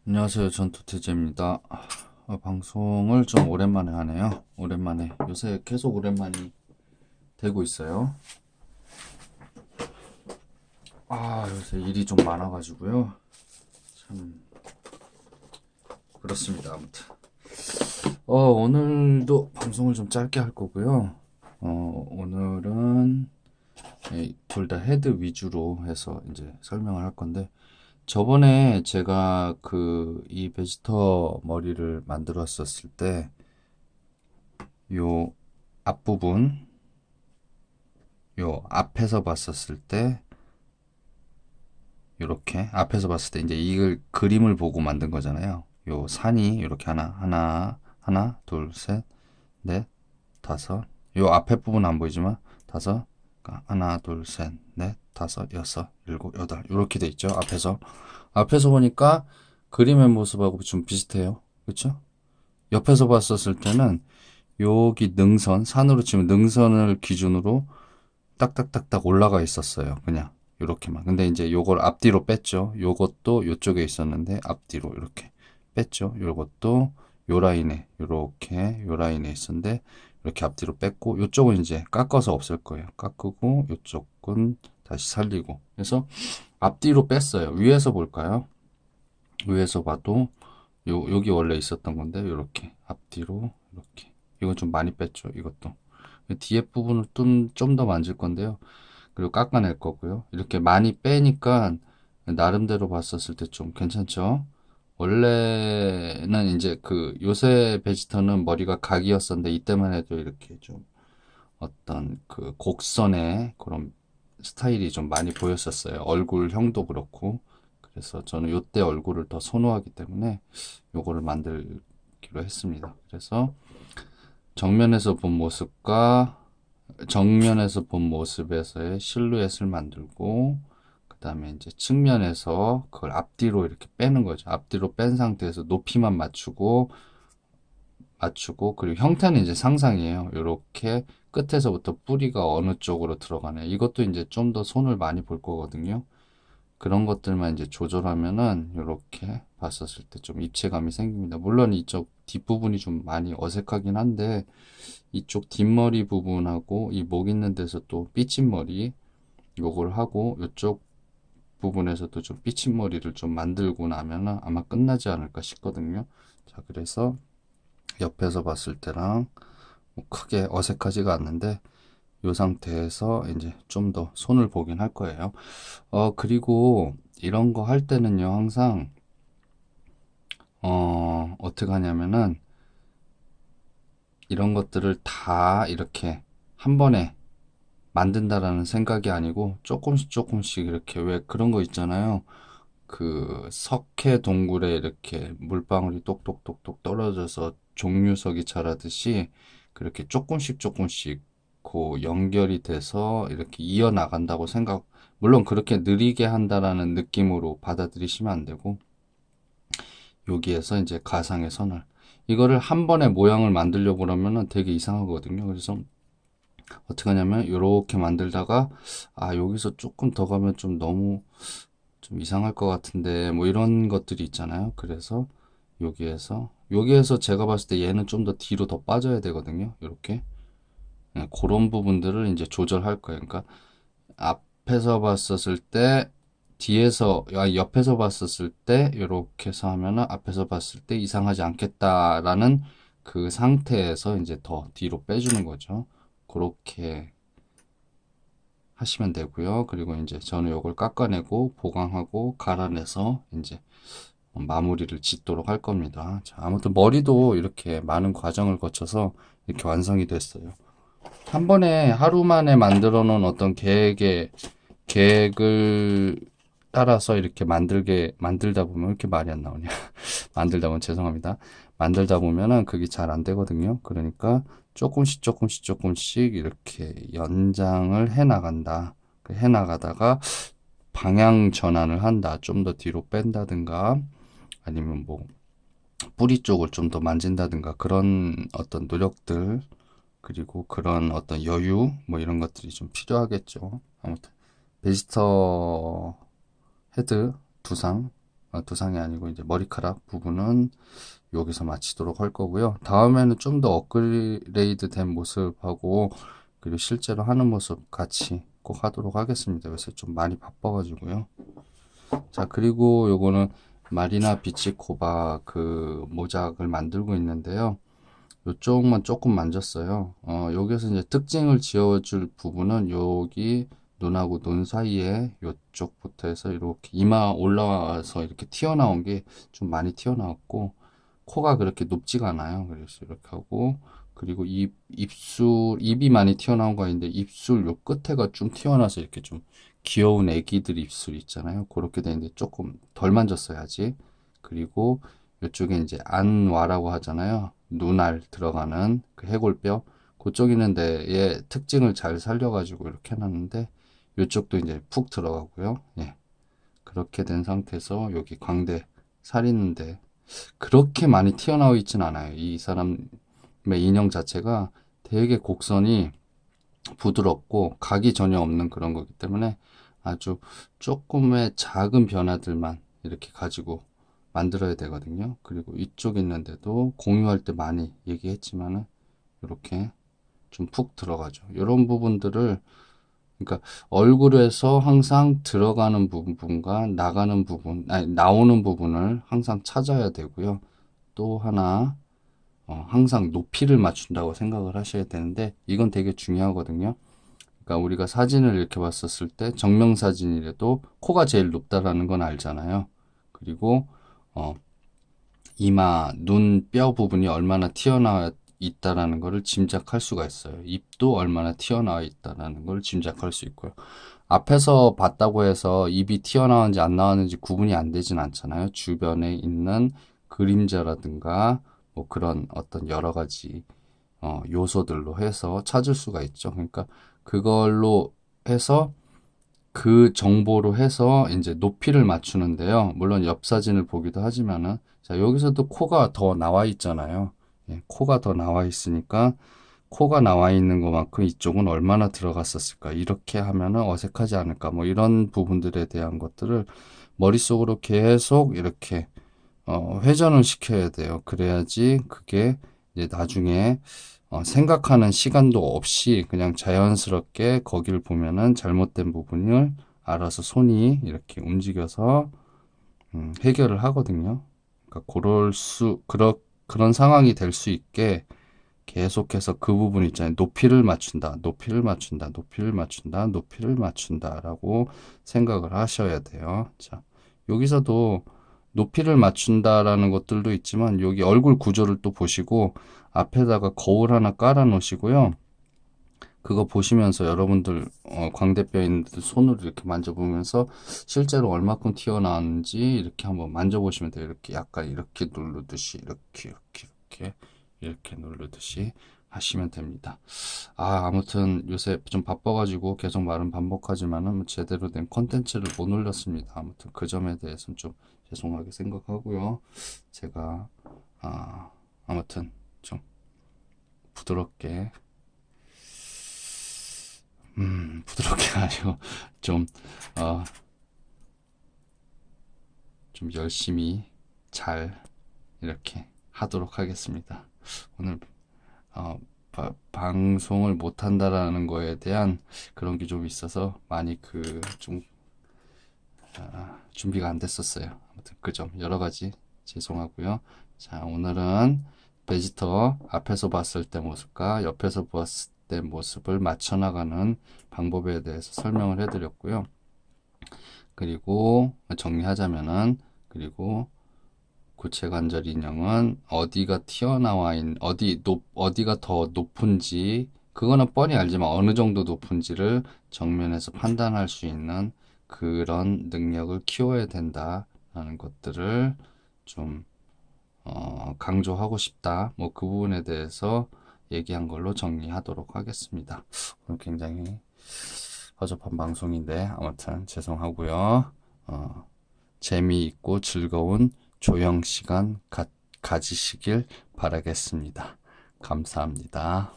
안녕하세요. 전투태제입니다. 방송을 좀 오랜만에 하네요. 오랜만에 요새 계속 오랜만이 되고 있어요. 요새 일이 좀 많아가지고요. 참 그렇습니다. 아무튼 오늘도 방송을 좀 짧게 할 거고요. 오늘은 둘 다 헤드 위주로 해서 이제 설명을 할 건데, 저번에 제가 이 베지터 머리를 만들었었을 때 요 앞부분, 요 앞에서 봤었을 때, 요렇게 앞에서 봤을 때 이제 이걸 그림을 보고 만든 거잖아요. 요 산이 이렇게 하나, 둘, 셋, 넷, 다섯. 요 앞에 부분 안 보이지만 다섯, 그러니까 하나, 둘, 셋, 넷, 다섯, 여섯, 일곱, 여덟 이렇게 돼 있죠. 앞에서 보니까 그림의 모습하고 좀 비슷해요. 그렇죠? 옆에서 봤었을 때는 여기 능선, 산으로 치면 능선을 기준으로 딱딱딱딱 올라가 있었어요. 그냥 요렇게만. 근데 이제 요걸 앞뒤로 뺐죠. 요것도 요쪽에 있었는데 앞뒤로 이렇게 뺐죠. 요것도 요 라인에 요렇게 요 라인에 있었는데 이렇게 앞뒤로 뺐고, 요쪽은 이제 깎아서 없앨 거예요. 깎고 요쪽은 다시 살리고. 그래서 앞뒤로 뺐어요. 위에서 볼까요? 위에서 봐도 여기 원래 있었던 건데 요렇게 앞뒤로 이렇게. 이건 좀 많이 뺐죠. 이것도. 뒤에 부분을 좀 더 만질 건데요. 그리고 깎아낼 거고요. 이렇게 많이 빼니까 나름대로 봤었을 때 좀 괜찮죠? 원래는 이제 요새 베지터는 머리가 각이었었는데, 이때만 해도 이렇게 좀 어떤 곡선의 그런 스타일이 좀 많이 보였었어요. 얼굴형도 그렇고. 그래서 저는 요때 얼굴을 더 선호하기 때문에 요거를 만들기로 했습니다. 그래서 정면에서 본 모습과 정면에서 본 모습에서의 실루엣을 만들고, 그 다음에 이제 측면에서 그걸 앞뒤로 이렇게 빼는 거죠. 앞뒤로 뺀 상태에서 높이만 맞추고, 그리고 형태는 이제 상상이에요. 이렇게 끝에서부터 뿌리가 어느 쪽으로 들어가네. 이것도 이제 좀 더 손을 많이 볼 거거든요. 그런 것들만 이제 조절하면은 이렇게 봤었을 때 좀 입체감이 생깁니다. 물론 이쪽 뒷부분이 좀 많이 어색하긴 한데, 이쪽 뒷머리 부분하고 이 목 있는 데서 또 삐친머리 요걸 하고, 이쪽 부분에서도 좀 삐친머리를 좀 만들고 나면은 아마 끝나지 않을까 싶거든요. 자, 그래서 옆에서 봤을 때랑 뭐 크게 어색하지가 않는데, 이 상태에서 이제 좀 더 손을 보긴 할 거예요. 그리고 이런 거 할 때는요, 항상 어떻게 하냐면은, 이런 것들을 다 이렇게 한 번에 만든다라는 생각이 아니고, 조금씩 조금씩 이렇게, 왜 그런 거 있잖아요. 석회 동굴에 이렇게 물방울이 똑똑똑똑 떨어져서 종류석이 자라듯이, 그렇게 조금씩 조금씩 연결이 돼서 이렇게 이어나간다고 물론 그렇게 느리게 한다라는 느낌으로 받아들이시면 안 되고, 여기에서 이제 가상의 선을, 이거를 한 번에 모양을 만들려고 그러면은 되게 이상하거든요. 그래서 어떻게 하냐면 이렇게 만들다가, 여기서 조금 더 가면 좀 너무 좀 이상할 것 같은데, 뭐 이런 것들이 있잖아요. 그래서 여기에서 제가 봤을 때 얘는 좀 더 뒤로 더 빠져야 되거든요. 이렇게. 네, 그런 부분들을 이제 조절할 거예요. 그러니까 앞에서 봤었을 때, 옆에서 봤었을 때 이렇게 해서 하면은 앞에서 봤을 때 이상하지 않겠다라는 그 상태에서 이제 더 뒤로 빼주는 거죠. 그렇게 하시면 되고요. 그리고 이제 저는 이걸 깎아내고 보강하고 갈아내서 이제 마무리를 짓도록 할 겁니다. 자, 아무튼 머리도 이렇게 많은 과정을 거쳐서 이렇게 완성이 됐어요. 한 번에 하루 만에 만들어 놓은 어떤 계획을 따라서 이렇게 만들다 보면, 이렇게 말이 안 나오냐. 만들다 보면 죄송합니다. 만들다 보면은 그게 잘 안 되거든요. 그러니까 조금씩 이렇게 연장을 해 나간다. 해 나가다가 방향 전환을 한다. 좀 더 뒤로 뺀다든가, 아니면 뭐 뿌리 쪽을 좀 더 만진다든가, 그런 어떤 노력들, 그리고 그런 어떤 여유, 뭐 이런 것들이 좀 필요하겠죠. 아무튼 베지터 헤드 두상 두상이 아니고 이제 머리카락 부분은 여기서 마치도록 할 거고요. 다음에는 좀 더 업그레이드 된 모습하고 그리고 실제로 하는 모습 같이 꼭 하도록 하겠습니다. 요새 좀 많이 바빠가지고요. 자, 그리고 요거는 마리나 비치 코바 그 모작을 만들고 있는데요. 요쪽만 조금 만졌어요. 여기서 이제 특징을 지어줄 부분은 여기 눈하고 눈 사이에 요쪽부터 해서 이렇게 이마 올라와서 이렇게 튀어나온 게 좀 많이 튀어나왔고, 코가 그렇게 높지가 않아요. 그래서 이렇게 하고, 그리고 입이 많이 튀어나온 거 아닌데, 입술 요 끝에가 좀 튀어나와서 이렇게 좀 귀여운 애기들 입술 있잖아요. 그렇게 되는데 조금 덜 만졌어야지. 그리고 이쪽에 이제 안와라고 하잖아요. 눈알 들어가는 그 해골뼈. 그쪽 있는 데에 특징을 잘 살려가지고 이렇게 해놨는데, 이쪽도 이제 푹 들어가고요. 예. 그렇게 된 상태에서 여기 광대 살 있는데, 그렇게 많이 튀어나와 있진 않아요. 이 사람의 인형 자체가 되게 곡선이 부드럽고 각이 전혀 없는 그런 거기 때문에 아주 조금의 작은 변화들만 이렇게 가지고 만들어야 되거든요. 그리고 이쪽 있는데도 공유할 때 많이 얘기했지만은 이렇게 좀 푹 들어가죠. 이런 부분들을 그러니까 얼굴에서 항상 들어가는 부분과 나가는 부분, 아니 나오는 부분을 항상 찾아야 되고요. 또 하나 항상 높이를 맞춘다고 생각을 하셔야 되는데 이건 되게 중요하거든요. 그러니까 우리가 사진을 이렇게 봤었을 때 정면사진이라도 코가 제일 높다라는 건 알잖아요. 그리고 어, 이마, 눈 뼈 부분이 얼마나 튀어나와 있다라는 것을 짐작할 수가 있어요. 입도 얼마나 튀어나와 있다라는 걸 짐작할 수 있고요. 앞에서 봤다고 해서 입이 튀어나왔는지 안 나왔는지 구분이 안 되진 않잖아요. 주변에 있는 그림자라든가 뭐 그런 어떤 여러 가지 요소들로 해서 찾을 수가 있죠. 그러니까 그걸로 해서 그 정보로 해서 이제 높이를 맞추는데요. 물론 옆 사진을 보기도 하지만은 자, 여기서도 코가 더 나와 있잖아요. 예, 코가 더 나와 있으니까 코가 나와 있는 것만큼 이쪽은 얼마나 들어갔었을까? 이렇게 하면은 어색하지 않을까? 뭐 이런 부분들에 대한 것들을 머릿속으로 계속 이렇게 회전을 시켜야 돼요. 그래야지 그게 이제 나중에 생각하는 시간도 없이 그냥 자연스럽게 거기를 보면은 잘못된 부분을 알아서 손이 이렇게 움직여서 해결을 하거든요. 그러니까 그런 상황이 될 수 있게 계속해서 그 부분 있잖아요. 높이를 맞춘다, 높이를 맞춘다, 높이를 맞춘다, 높이를 맞춘다라고 생각을 하셔야 돼요. 자, 여기서도 높이를 맞춘다라는 것들도 있지만 여기 얼굴 구조를 또 보시고 앞에다가 거울 하나 깔아 놓으시고요. 그거 보시면서 여러분들 광대뼈 있는 데 손으로 이렇게 만져보면서 실제로 얼마큼 튀어나왔는지 이렇게 한번 만져보시면 돼요. 이렇게 약간 이렇게 누르듯이 이렇게 누르듯이 하시면 됩니다. 아무튼 요새 좀 바빠가지고 계속 말은 반복하지만은 뭐 제대로 된 컨텐츠를 못 올렸습니다. 아무튼 그 점에 대해서는 좀 죄송하게 생각하고요. 제가 아무튼 좀 부드럽게 부드럽게 아니고 좀 좀 열심히 잘 이렇게 하도록 하겠습니다. 오늘 방송을 못 한다라는 거에 대한 그런 게 좀 있어서 많이 좀 준비가 안 됐었어요. 아무튼 그 점 여러 가지 죄송하고요. 자, 오늘은 베지터 앞에서 봤을 때 모습과 옆에서 봤을 때 모습을 맞춰 나가는 방법에 대해서 설명을 해드렸고요. 그리고 정리하자면은 그리고 구체관절 인형은 어디가 튀어나와 있는 어디가 더 높은지 그거는 뻔히 알지만 어느 정도 높은지를 정면에서 판단할 수 있는 그런 능력을 키워야 된다라는 것들을 좀 강조하고 싶다. 뭐 그 부분에 대해서 얘기한 걸로 정리하도록 하겠습니다. 오늘 굉장히 허접한 방송인데 아무튼 죄송하고요. 재미있고 즐거운 조형 시간 가지시길 바라겠습니다. 감사합니다.